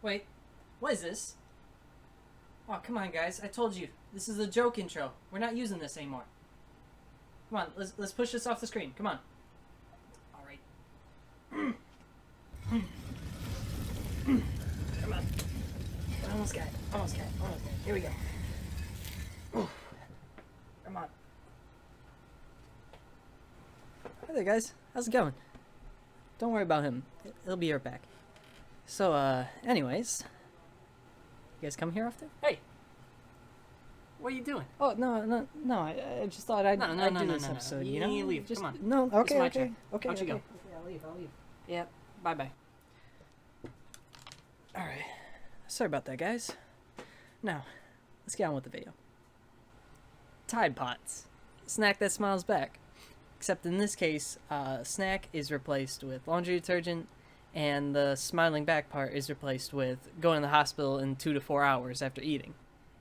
Wait, what is this? Oh, come on, guys. I told you. This is a joke intro. We're not using this anymore. Come on, let's push this off the screen. Come on. Alright. Come on. Almost got it. Here we go. Come on. Hi there, guys. How's it going? Don't worry about him. He'll be right back. So, anyways. You guys come here often? Hey! What are you doing? Oh, no. I just thought I'd do this episode, you know? You leave. Just, Come on. No, okay. Why don't you go? Okay, I'll leave. Yeah, bye-bye. Alright. Sorry about that, guys. Now, let's get on with the video. Tide Pods. Snack that smiles back. Except in this case, snack is replaced with laundry detergent, and the smiling back part is replaced with going to the hospital in 2 to 4 hours after eating.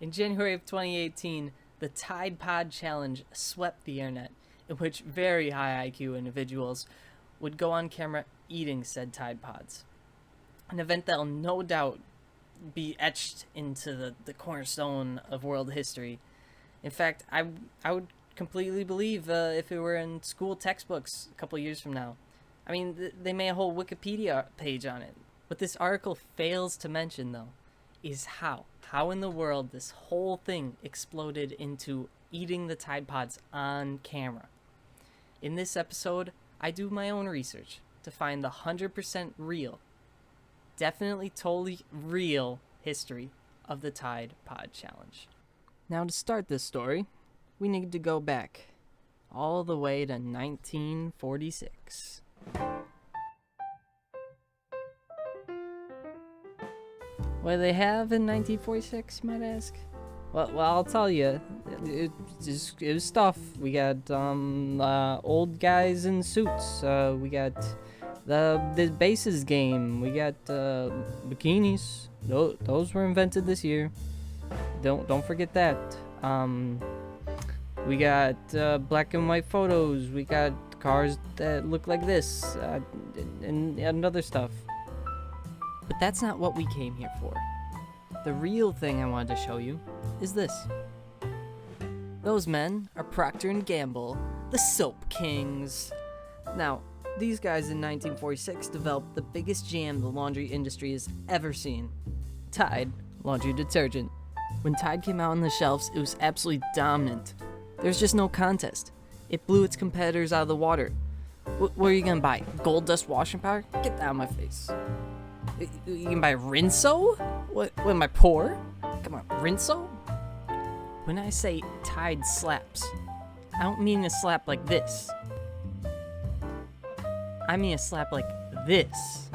In January of 2018, the Tide Pod Challenge swept the internet, in which very high IQ individuals would go on camera eating said Tide Pods. An event that will no doubt be etched into the cornerstone of world history. In fact, I would completely believe if it were in school textbooks a couple years from now. I mean, they made a whole Wikipedia page on it. What this article fails to mention, though, is how in the world this whole thing exploded into eating the Tide Pods on camera. In this episode, I do my own research to find the 100% real, definitely totally real history of the Tide Pod Challenge. Now, to start this story, we need to go back all the way to 1946. What do they have in 1946, you might ask? Well, I'll tell you. It was stuff. We got old guys in suits. We got the bases game. We got bikinis. Those were invented this year. Don't forget that. We got black and white photos. We got cars that look like this, and other stuff. But that's not what we came here for. The real thing I wanted to show you is this. Those men are Procter & Gamble, the Soap Kings. Now, these guys in 1946 developed the biggest jam the laundry industry has ever seen. Tide laundry detergent. When Tide came out on the shelves, it was absolutely dominant. There's just no contest. It blew its competitors out of the water. What are you gonna buy? Gold dust washing powder? Get that out of my face. You can buy Rinso? What am I poor? Come on, Rinso? When I say Tide slaps, I don't mean a slap like this. I mean a slap like this.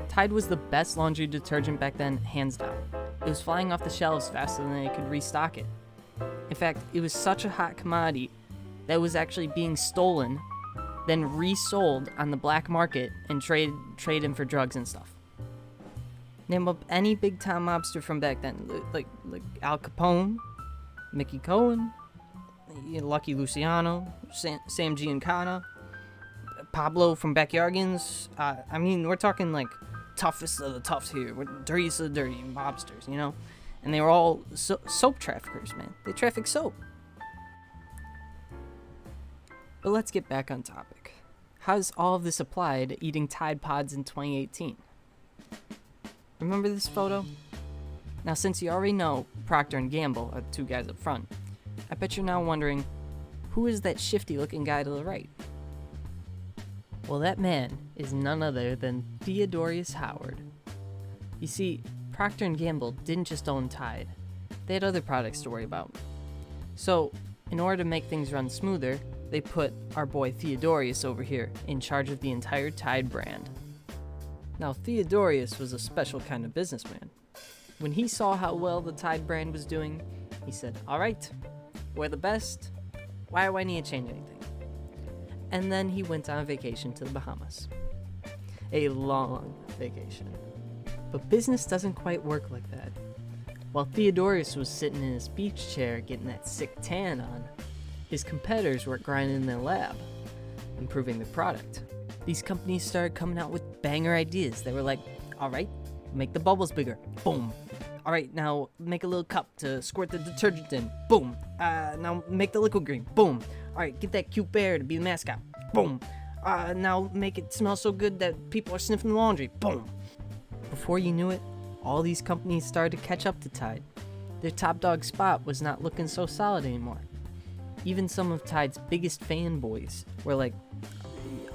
Tide was the best laundry detergent back then, hands down. It was flying off the shelves faster than they could restock it. In fact, it was such a hot commodity that it was actually being stolen, then resold on the black market and trade in for drugs and stuff. Name up any big time mobster from back then, like Al Capone, Mickey Cohen, Lucky Luciano, Sam Giancana, Pablo from Backyardigans. I mean, we're talking like toughest of the toughs here. We're dirtiest of the dirty mobsters, you know? And they were all soap traffickers, man. They traffic soap. But let's get back on topic. How does all of this apply to eating Tide Pods in 2018? Remember this photo? Now, since you already know Procter & Gamble are the two guys up front, I bet you're now wondering, who is that shifty-looking guy to the right? Well, that man is none other than Theodorius Howard. You see, Procter & Gamble didn't just own Tide. They had other products to worry about. So, in order to make things run smoother, they put our boy Theodorius over here in charge of the entire Tide brand. Now, Theodorius was a special kind of businessman. When he saw how well the Tide brand was doing, he said, "Alright, we're the best. Why do I need to change anything?" And then he went on a vacation to the Bahamas. A long vacation. But business doesn't quite work like that. While Theodorius was sitting in his beach chair getting that sick tan on, His competitors were grinding in their lab, improving the product. These companies started coming out with banger ideas. They were like, alright, make the bubbles bigger. Boom. Alright, now make a little cup to squirt the detergent in. Boom. Now make the liquid green. Boom. Alright, get that cute bear to be the mascot. Boom. Now make it smell so good that people are sniffing the laundry. Boom. Before you knew it, all these companies started to catch up to Tide. Their top dog spot was not looking so solid anymore. Even some of Tide's biggest fanboys were like,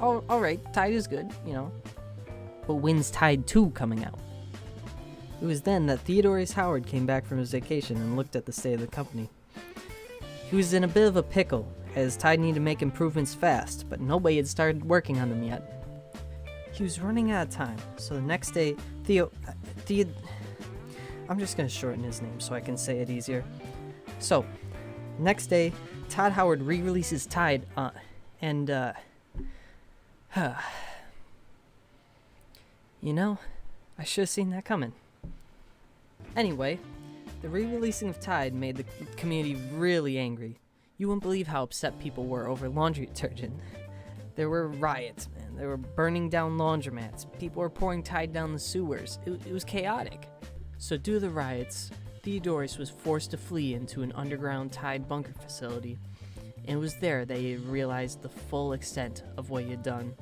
oh, alright, Tide is good, you know. But when's Tide 2 coming out? It was then that Theodorus Howard came back from his vacation and looked at the state of the company. He was in a bit of a pickle, as Tide needed to make improvements fast, but nobody had started working on them yet. He was running out of time, so the next day, I'm just going to shorten his name so I can say it easier. So, next day, Todd Howard re-releases Tide, you know, I should have seen that coming. Anyway, the re-releasing of Tide made the community really angry. You wouldn't believe how upset people were over laundry detergent. There were riots, man. They were burning down laundromats. People were pouring Tide down the sewers. It was chaotic. So due to the riots, Theodorus was forced to flee into an underground Tide bunker facility, and it was there that he realized the full extent of what he had done.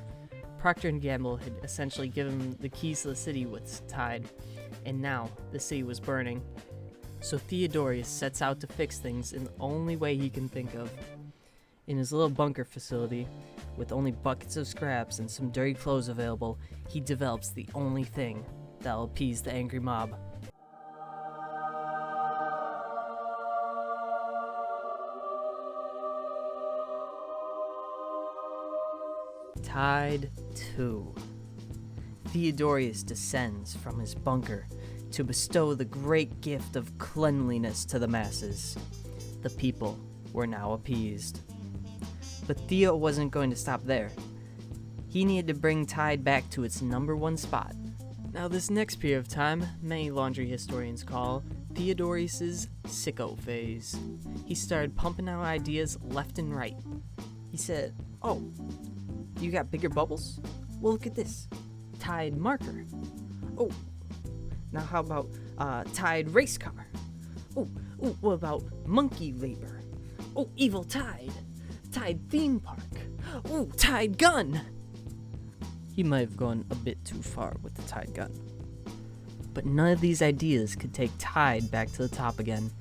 Procter & Gamble had essentially given him the keys to the city with Tide, and now the city was burning. So Theodorus sets out to fix things in the only way he can think of. In his little bunker facility, with only buckets of scraps and some dirty clothes available, he develops the only thing that'll appease the angry mob. Tide 2. Theodorus descends from his bunker to bestow the great gift of cleanliness to the masses. The people were now appeased. But Theo wasn't going to stop there. He needed to bring Tide back to its #1 spot. Now this next period of time, many laundry historians call Theodorus's sicko phase. He started pumping out ideas left and right. He said, oh, you got bigger bubbles? Well, look at this. Tide marker. Oh, now how about Tide race car? Oh, what about monkey labor? Oh, evil Tide. Tide theme park. Oh, Tide gun. He might have gone a bit too far with the Tide gun. But none of these ideas could take Tide back to the top again.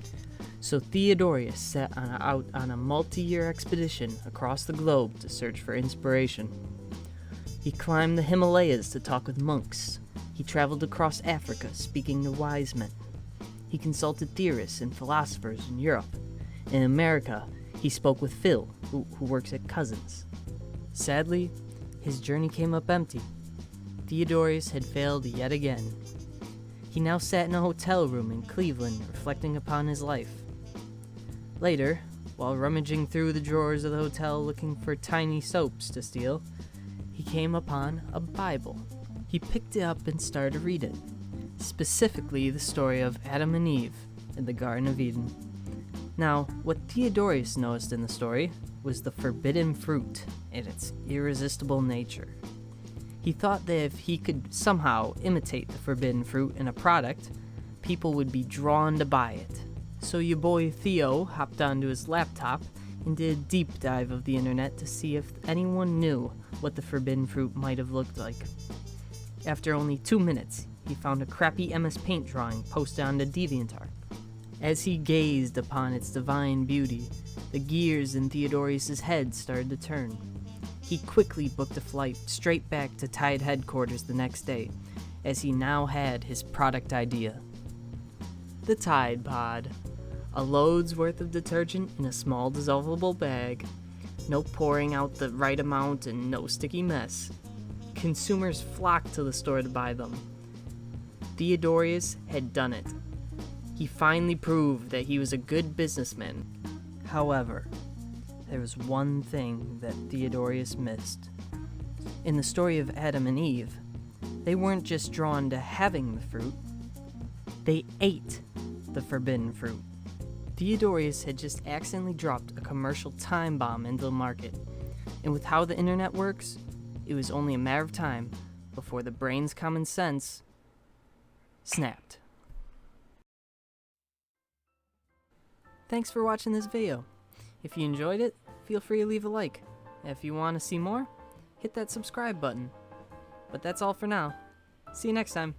So Theodorus set out on a multi-year expedition across the globe to search for inspiration. He climbed the Himalayas to talk with monks. He traveled across Africa speaking to wise men. He consulted theorists and philosophers in Europe. In America, he spoke with Phil, who works at Cousins. Sadly, his journey came up empty. Theodorus had failed yet again. He now sat in a hotel room in Cleveland, reflecting upon his life. Later, while rummaging through the drawers of the hotel looking for tiny soaps to steal, he came upon a Bible. He picked it up and started to read it, specifically the story of Adam and Eve in the Garden of Eden. Now, what Theodorus noticed in the story was the forbidden fruit and its irresistible nature. He thought that if he could somehow imitate the forbidden fruit in a product, people would be drawn to buy it. So your boy Theo hopped onto his laptop and did a deep dive of the internet to see if anyone knew what the forbidden fruit might have looked like. After only 2 minutes, he found a crappy MS Paint drawing posted on the DeviantArt. As he gazed upon its divine beauty, the gears in Theodorus' head started to turn. He quickly booked a flight straight back to Tide headquarters the next day, as he now had his product idea. The Tide Pod. A load's worth of detergent in a small dissolvable bag. No pouring out the right amount and no sticky mess. Consumers flocked to the store to buy them. Theodorus had done it. He finally proved that he was a good businessman. However, there was one thing that Theodorus missed. In the story of Adam and Eve, they weren't just drawn to having the fruit, they ate the forbidden fruit. Theodorius had just accidentally dropped a commercial time bomb into the market, and with how the internet works, it was only a matter of time before the brain's common sense snapped. Thanks for watching this video. If you enjoyed it, feel free to leave a like. If you want to see more, hit that subscribe button. But that's all for now. See you next time.